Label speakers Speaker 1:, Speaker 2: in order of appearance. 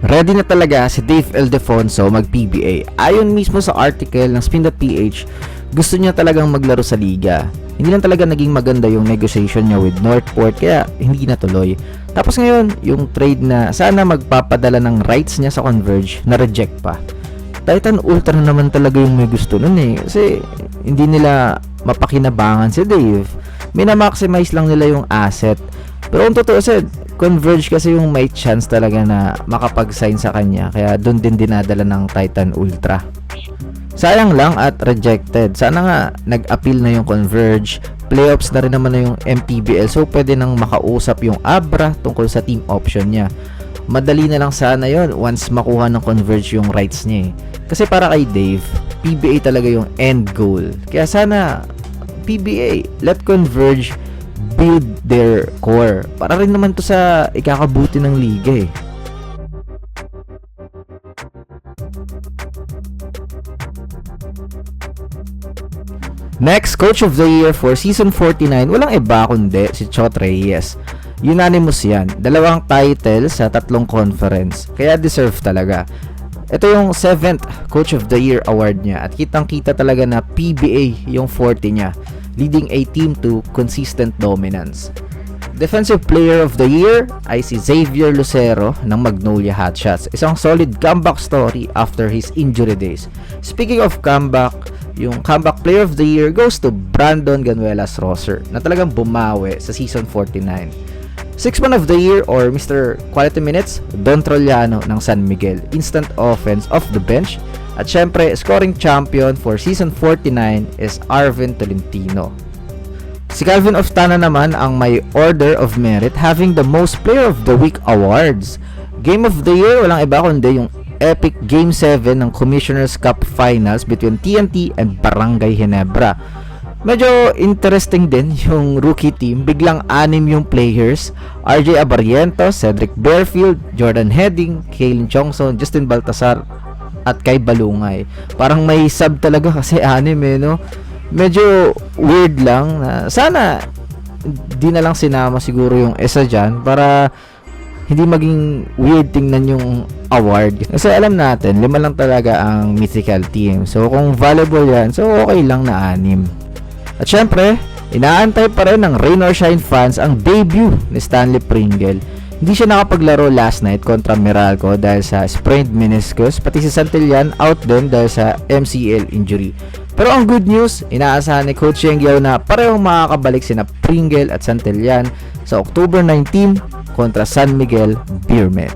Speaker 1: Ready na talaga si Dave Ildefonso mag-PBA. Ayon mismo sa article ng Spin.ph, gusto niya talagang maglaro sa liga. Hindi lang talaga naging maganda yung negotiation niya with Northport kaya hindi natuloy. Tapos ngayon, yung trade na sana magpapadala ng rights niya sa Converge, na-reject pa. Titan Ultra naman talaga yung may gusto nun eh. Kasi hindi nila mapakinabangan si Dave. Minamaximize lang nila yung asset. Pero kung totoo said, Converge kasi yung may chance talaga na makapag-sign sa kanya. Kaya doon din dinadala ng Titan Ultra. Sayang lang at rejected. Sana nga nag-appeal na yung Converge. Playoffs na rin naman na yung MPBL. So pwede nang makausap yung Abra tungkol sa team option niya. Madali na lang sana yon once makuha ng Converge yung rights niya eh. Kasi para kay Dave, PBA talaga yung end goal. Kaya sana PBA, let Converge build their core. Para rin naman to sa ikakabuti ng liga eh. Next, Coach of the Year for Season 49, walang iba kundi si Chot Reyes. Unanimous yan. 2 title sa 3 conference. Kaya deserve talaga. Ito yung 7th Coach of the Year award niya. At kitang-kita talaga na PBA yung 40 niya, leading a team to consistent dominance. Defensive Player of the Year ay si Xavier Lucero ng Magnolia Hotshots. Isang solid comeback story after his injury days. Speaking of comeback, yung Comeback Player of the Year goes to Brandon Ganuelas Rosser na talagang bumawi sa Season 49. Sixth Man of the Year or Mr. Quality Minutes, Don Trollano ng San Miguel. Instant offense off the bench. At syempre, scoring champion for Season 49 is Arvin Tolentino. Si Calvin Oftana naman ang may Order of Merit, having the most Player of the Week awards. Game of the Year, walang iba kundi yung epic Game 7 ng Commissioner's Cup Finals between TNT and Barangay Ginebra. Medyo interesting din yung rookie team. Biglang 6 yung players. RJ Abariento, Cedric Bearfield, Jordan Heading, Kalen Chongson, Justin Baltasar, at Kai Balungay. Parang may sub talaga kasi 6 eh, no? Medyo weird lang. Sana di na lang sinama siguro yung isa dyan para hindi maging weird tingnan yung award. Kasi alam natin, 5 lang talaga ang mythical team. So kung valuable yan, so okay lang na 6. At syempre, inaantay pa rin ng Rain or Shine fans ang debut ni Stanley Pringle. Hindi siya nakapaglaro last night kontra Meralco dahil sa sprained meniscus, pati si Santillan out din dahil sa MCL injury. Pero ang good news, inaasahan ni Coach Yengyao na parehong makakabalik sina Pringle at Santillan sa October 19 kontra San Miguel Beermen.